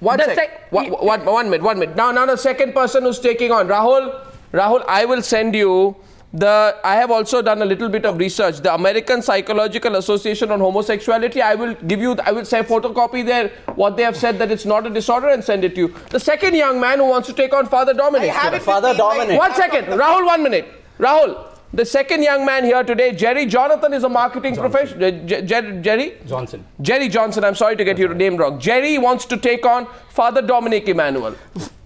One minute. Now the second person who's taking on. Rahul, I will send you I have also done a little bit of research. The American Psychological Association on Homosexuality, I will say photocopy there what they have said, that it's not a disorder, and send it to you. The second young man who wants to take on Father Dominic. Father Dominic. 1 second. Rahul, 1 minute. Rahul, the second young man here today, Jerry Jonathan, is a marketing professional. Jerry? Johnson. Jerry Johnson, I'm sorry to get your name wrong. Jerry wants to take on Father Dominic Emmanuel.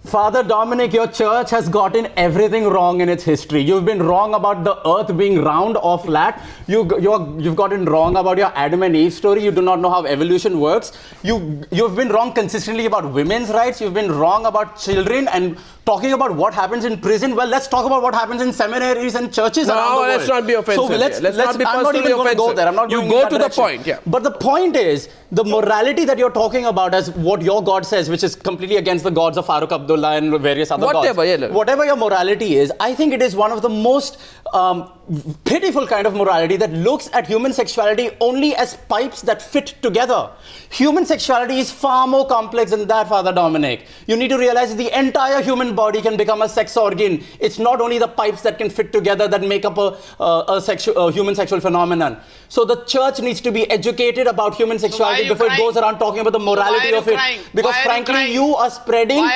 Father Dominic, your church has gotten everything wrong in its history. You've been wrong about the earth being round or flat. You've gotten wrong about your Adam and Eve story. You do not know how evolution works. You've been wrong consistently about women's rights. You've been wrong about children and talking about what happens in prison. Well, let's talk about what happens in seminaries and churches around the world. No, let's not be offensive. So let's not be I'm not even going to go there. I'm not going You go in that to direction. the point, yeah. But the point is, the morality that you're talking about as what your God says, which is completely against the gods of Farooq Abdullah and various other gods. Yeah. Whatever your morality is, I think it is one of the most pitiful kind of morality that looks at human sexuality only as pipes that fit together. Human sexuality is far more complex than that, Father Dominic. You need to realize the entire human body can become a sex organ. It's not only the pipes that can fit together that make up a human sexual phenomenon. So the church needs to be educated about human sexuality before it goes around talking about the morality of it. Because frankly, you are spreading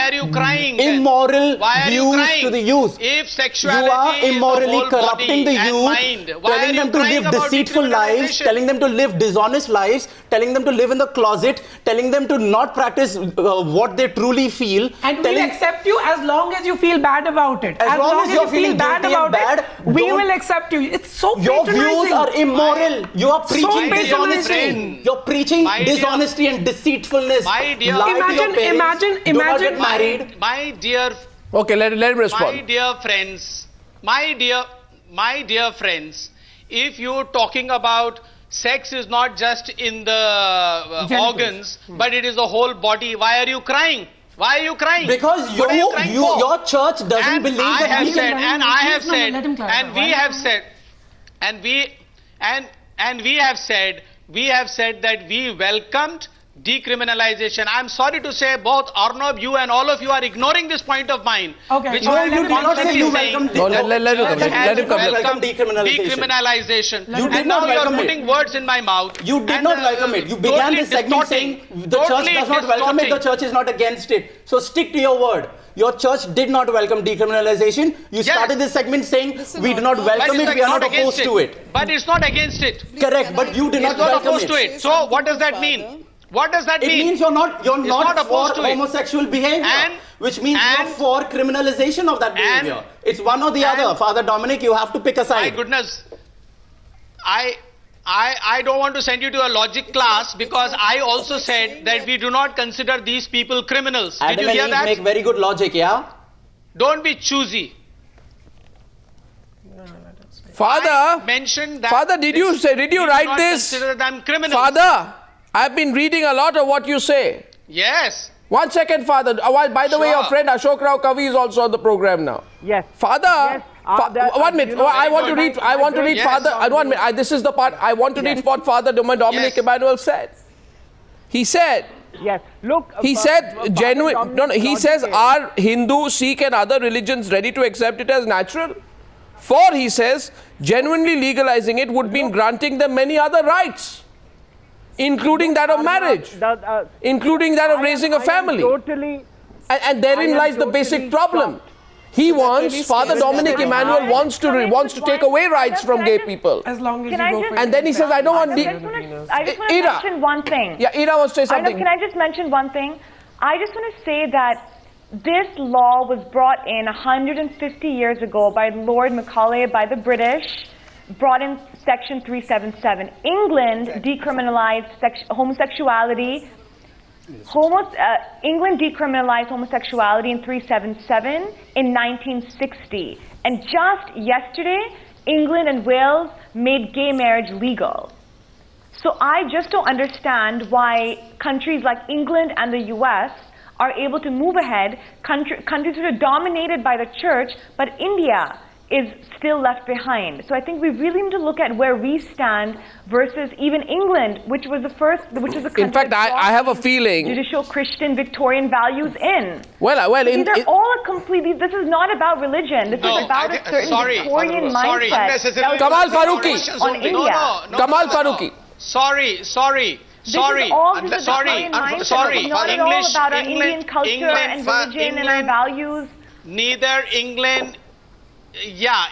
immoral views to the youth. If sexuality you are immorally is corrupting the youth, telling them to live deceitful lives, telling them to live dishonest lives, telling them to live in the closet, telling them to not practice what they truly feel. And we'll accept you as long as you feel bad about it. As long as you feel bad about it, we will accept you. It's so your patronizing. views are immoral. You are preaching dishonesty. Friend. You're preaching dishonesty and deceitfulness. My dear, imagine. Do not get married. My dear. Okay, let him respond. My dear friends, if you're talking about sex is not just in the organs, but it is the whole body, why are you crying? Why are you crying? Because your church doesn't believe that we have said that we welcomed decriminalization. I'm sorry to say, both Arnab, you and all of you are ignoring this point of mine. Okay. Which you did not say you welcomed decriminalization. You did not welcome it. And now you're putting words in my mouth. You did not welcome it. You began this segment saying the church does not welcome it, the church is not against it. So stick to your word. Your church did not welcome decriminalization. You started this segment saying we do not welcome it, we are not opposed to it. But it's not against it. Correct, but you did not welcome opposed to it. So what does that mean? What does that mean? It means you're not for homosexual behavior, which means you're for criminalization of that behavior. It's one or the other. Father Dominic, you have to pick a side. My goodness. I don't want to send you to a logic class because I also said that we do not consider these people criminals. Did you hear that? Make very good logic, yeah? Don't be choosy. Father, mentioned that Father, did you write this? Consider them criminals. Father, I've been reading a lot of what you say. Yes. 1 second, Father. By the way, your friend Ashok Rao Kavi is also on the program now. Yes. Father, 1 minute. I want to read. Father. 1 minute. This is the part. I want to read what Father Dominic Emmanuel said. He said. Yes. Look. He said genuine. No. He says, are Hindu, Sikh, and other religions ready to accept it as natural? For he says, genuinely legalizing it would mean granting them many other rights, including that of marriage, including that of raising a family. And therein lies the basic problem. He wants, Father Dominic Emmanuel wants to take away rights from gay people. As long as and then he says, I don't want... I just want to mention one thing. Yeah, Ira wants to say something. Can I just mention one thing? I just want to say that this law was brought in 150 years ago by Lord Macaulay, by the British, brought in Section 377. England decriminalized homosexuality. England decriminalized homosexuality in 377 in 1960. And just yesterday, England and Wales made gay marriage legal. So I just don't understand why countries like England and the US are able to move ahead, countries that are dominated by the church, but India, is still left behind. So I think we really need to look at where we stand versus even England, which is the country. In fact, I have a feeling judicial Christian Victorian values in. These are all completely. This is not about religion. This is about a certain Victorian mindset. Kamal Faruqui on India. Kamal Faruqui. Sorry. This is all just a Victorian mindset. Sorry. It's not at all about our Indian culture and religion and our values. Neither England.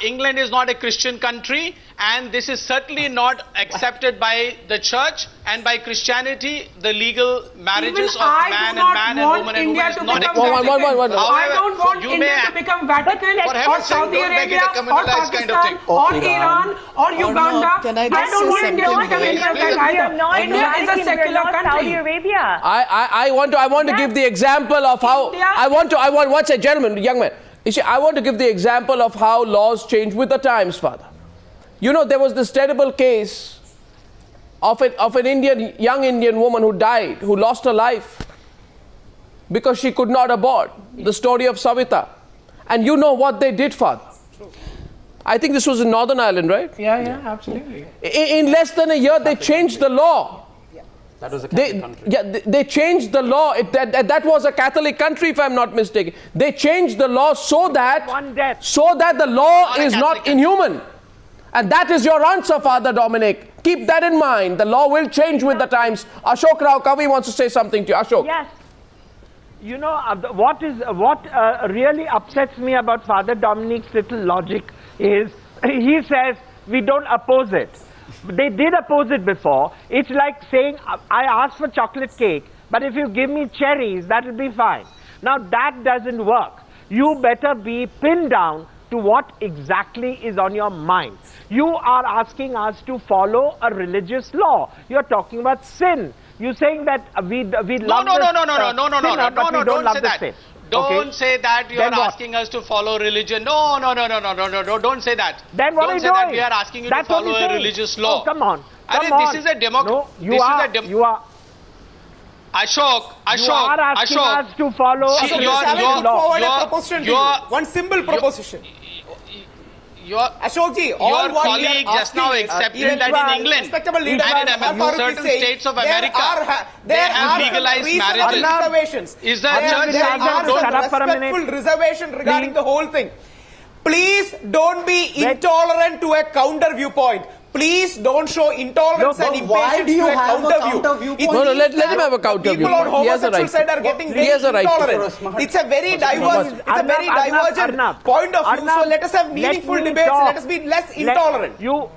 England is not a Christian country, and this is certainly not accepted by the church and by Christianity. The legal marriages of man and woman and woman is not accepted. I don't want India to become Vatican or Saudi Arabia or Pakistan or Iran or Uganda. I don't want India to become any of that either. India is a secular country. Saudi Arabia. I want to give the example of how what's a gentleman, young man. You see, I want to give the example of how laws change with the times, Father. You know, there was this terrible case of an young Indian woman who died, who lost her life because she could not abort. The story of Savita. And you know what they did, Father? I think this was in Northern Ireland, right? Yeah, absolutely. In less than a year, they changed the law. That was a Catholic country. Yeah, they changed the law. That was a Catholic country, if I'm not mistaken. They changed the law so that the law is not inhuman. And that is your answer, Father Dominic. Keep that in mind. The law will change with the times. Ashok Rao Kavi wants to say something to you. Ashok. Yes. You know, what really upsets me about Father Dominic's little logic is he says we don't oppose it. They did oppose it before. It's like saying, I asked for chocolate cake, but if you give me cherries, that will be fine. Now, that doesn't work. You better be pinned down to what exactly is on your mind. You are asking us to follow a religious law. You're talking about sin. You're saying that we love No, don't say that. Don't say that you are asking us to follow religion. No, don't say that. Then what don't are you say doing? That we are asking you to follow a religious law. Oh, come on. This is a democracy. No, you are. Ashok. You are asking us to follow a religious law. One simple proposition. Ashokji, your colleague just now accepted that in England and in certain states of America, they have legalized marriages. Is the church saying respectful reservation regarding the whole thing? Please don't be intolerant to a counter viewpoint. Please don't show intolerance and impatience to a counter view. No, let him have a counter view. People on homosexual side are getting very intolerant. It's a very divergent point of view. So let us have meaningful debates. Let us be less intolerant. You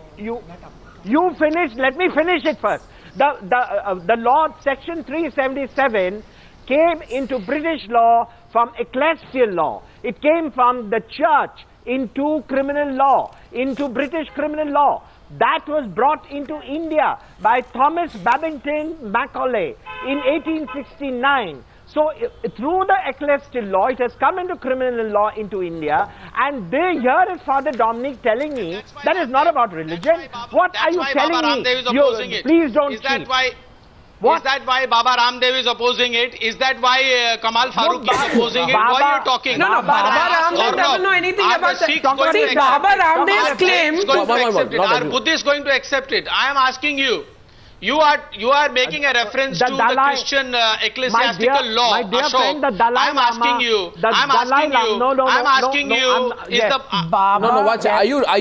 finish. Let me finish it first. The law, Section 377, came into British law from ecclesial law. It came from the church into criminal law, into British criminal law. That was brought into India by Thomas Babington Macaulay in 1869. So through the ecclesial law, it has come into criminal law into India. And here is Father Dominic telling me that is not about religion. What are you telling me? Please don't cheat. Is that why Baba Ramdev is opposing it? Is that why Kamal Faruqui is opposing it? Why are you talking? No, Baba Ramdev doesn't know anything about that. See, Baba Ramdev's claim. Are Buddhists going to accept it? I am asking you. You are making a reference to the Christian ecclesiastical law. My dear friend, the Dalai I'm asking you.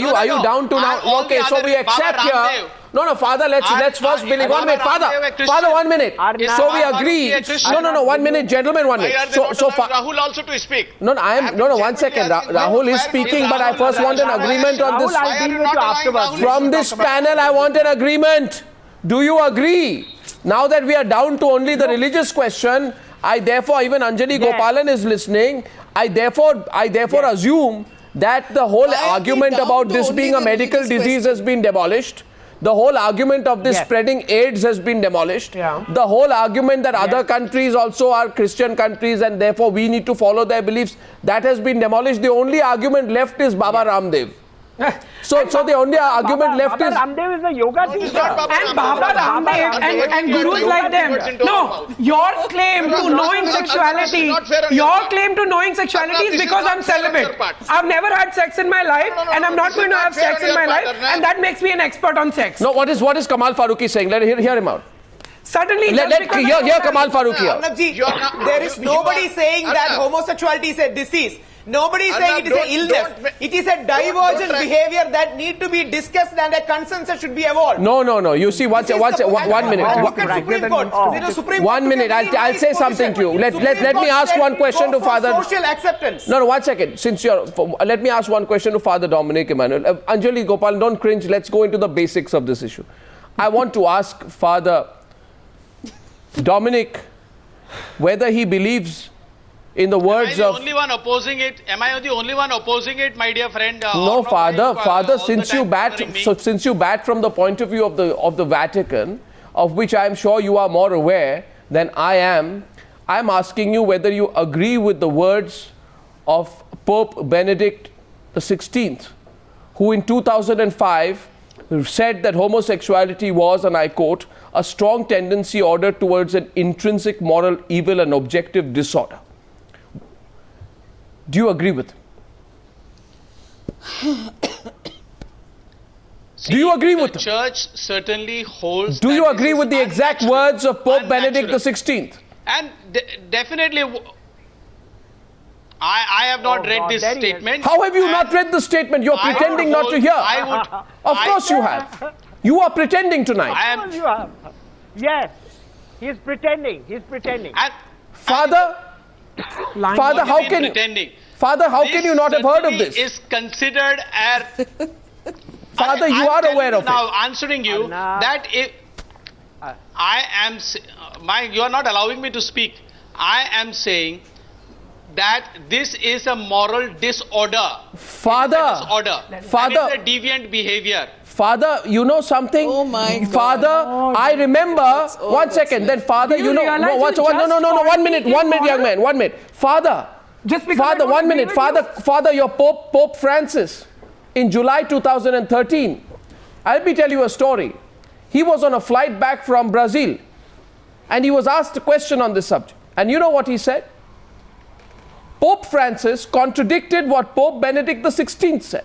Are you down to now? Okay, so we accept here. No, Father, let's first believe. 1 minute, Father, 1 minute. So we agree. No, 1 minute, gentlemen, 1 minute. So Rahul also to speak. No, 1 second. Rahul is speaking, but I first want an agreement on this. From this panel, I want an agreement. Do you agree? Now that we are down to only the religious question, I therefore, even Anjali Gopalan is listening, I therefore assume that the whole argument about this being a medical disease has been demolished. The whole argument of this spreading AIDS has been demolished. Yeah. The whole argument that other countries also are Christian countries and therefore we need to follow their beliefs, that has been demolished. The only argument left is Baba Ramdev. So the only argument left is... Ramdev is a yoga teacher. And Baba Ramdev and gurus like them. No, your claim to knowing sexuality, is because I'm celibate. I've never had sex in my life, and I'm not going to have sex in my life, and that makes me an expert on sex. No, what is Kamal Faruqui saying? Let hear him out. Suddenly, hear Kamal Faruqui out. Arnabji, there is nobody saying that homosexuality is a disease. Nobody is saying it is an illness. It is a divergent behavior that need to be discussed and a consensus should be evolved. No. You see, one minute. One minute. I'll say something to you. Let me ask one question to Father. Social acceptance. No, 1 second. Let me ask one question to Father Dominic Emmanuel. Anjali Gopalan, don't cringe. Let's go into the basics of this issue. I want to ask Father Dominic whether he believes in the words of... Am I the only one opposing it? Am I the only one opposing it, my dear friend? No, Father, since you bat from the point of view of the Vatican, of which I am sure you are more aware than I am, I'm asking you whether you agree with the words of Pope Benedict XVI, who in 2005 said that homosexuality was, and I quote, a strong tendency ordered towards an intrinsic moral evil and objective disorder. Do you agree with him? Do you agree with him? The church certainly holds... Do you agree with the exact words of Pope Benedict XVI? And definitely, I have not read this statement. How have you not read the statement? You're pretending not to hear. Of course you have. You are pretending tonight. Yes, he's pretending. Father, how can you not have heard of this? Is considered as... Father, you are aware of it. Now answering you that if you are not allowing me to speak. I am saying that this is a moral disorder. Father, It's a deviant behavior. Father, you know something? Oh my God. Father, I remember, 1 second, then Father, you know, no, 1 minute, young man, 1 minute. Father, 1 minute, Father, your Pope Francis, in July 2013, let me tell you a story. He was on a flight back from Brazil, and he was asked a question on this subject. And you know what he said? Pope Francis contradicted what Pope Benedict XVI said.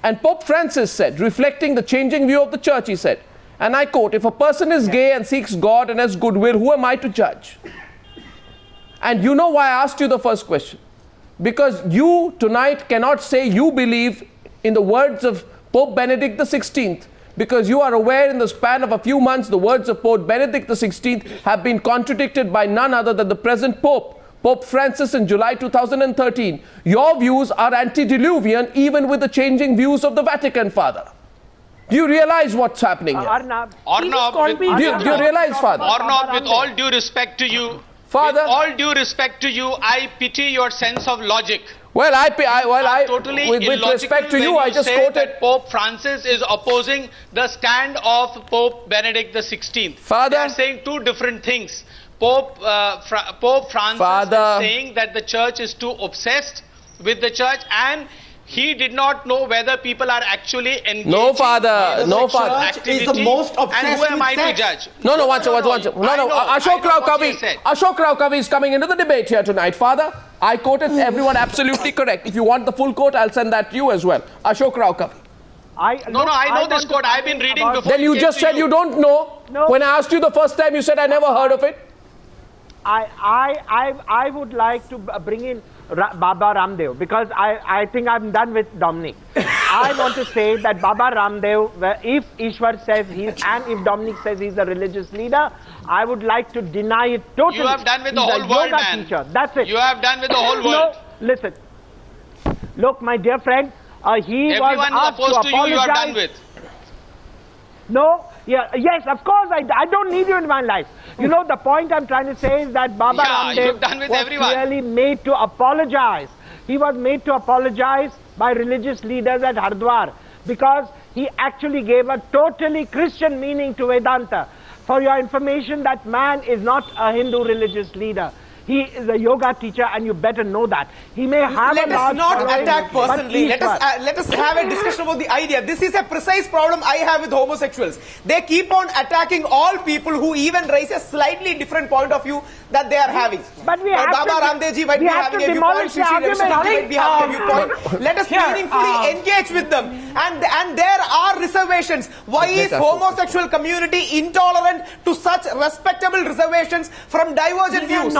And Pope Francis said, reflecting the changing view of the church, he said, and I quote, if a person is gay and seeks God and has goodwill, who am I to judge? And you know why I asked you the first question? Because you tonight cannot say you believe in the words of Pope Benedict XVI, because you are aware in the span of a few months the words of Pope Benedict XVI have been contradicted by none other than the present Pope, Pope Francis, in July 2013. Your views are antediluvian even with the changing views of the Vatican, Father. Do you realize what's happening here? Arnab, do you realize, Father? Arnab, with all due respect to you, Father, with all due respect to you, I pity your sense of logic. Well, Totally with respect to you, I just quoted that Pope Francis is opposing the stand of Pope Benedict XVI. Father, they are saying two different things. Pope Francis is saying that the church is too obsessed with the church, and he did not know whether people are actually engaging. No, Father. No, Father. Church is the most obsessed and who am I with to judge? No. Ashok Rao Kavi is coming into the debate here tonight. Father, I quoted everyone absolutely correct. If you want the full quote, I'll send that to you as well. Ashok Rao Kavi. I know this quote. I've been reading before. Then you just said you don't know. No. When I asked you the first time, you said I never heard of it. I would like to bring in Baba Ramdev, because I think I'm done with Dominic. I want to say that Baba Ramdev, if Easwar says and if Dominic says he's a religious leader, I would like to deny it totally. You have done with the whole world, man. Teacher. That's it. You have done with the whole world. No, listen. Look, my dear friend, everyone was asked opposed to you, you are done apologize. with. No, yes, of course, I don't need you in my life. You know, the point I'm trying to say is that Baba Ramdev was clearly made to apologize. He was made to apologize by religious leaders at Hardwar, because he actually gave a totally Christian meaning to Vedanta. For your information, that man is not a Hindu religious leader. He is a yoga teacher, and you better know that. He may have let a us large not following, attack but personally. Let us have a discussion about the idea. This is a precise problem I have with homosexuals. They keep on attacking all people who even raise a slightly different point of view that they are having. But we have Baba Ramdevji might be having a viewpoint. Shri Shri Ravi Shankar might be having a viewpoint. Let us meaningfully engage with them. And there are reservations. Why is homosexual community intolerant to such respectable reservations from divergent views?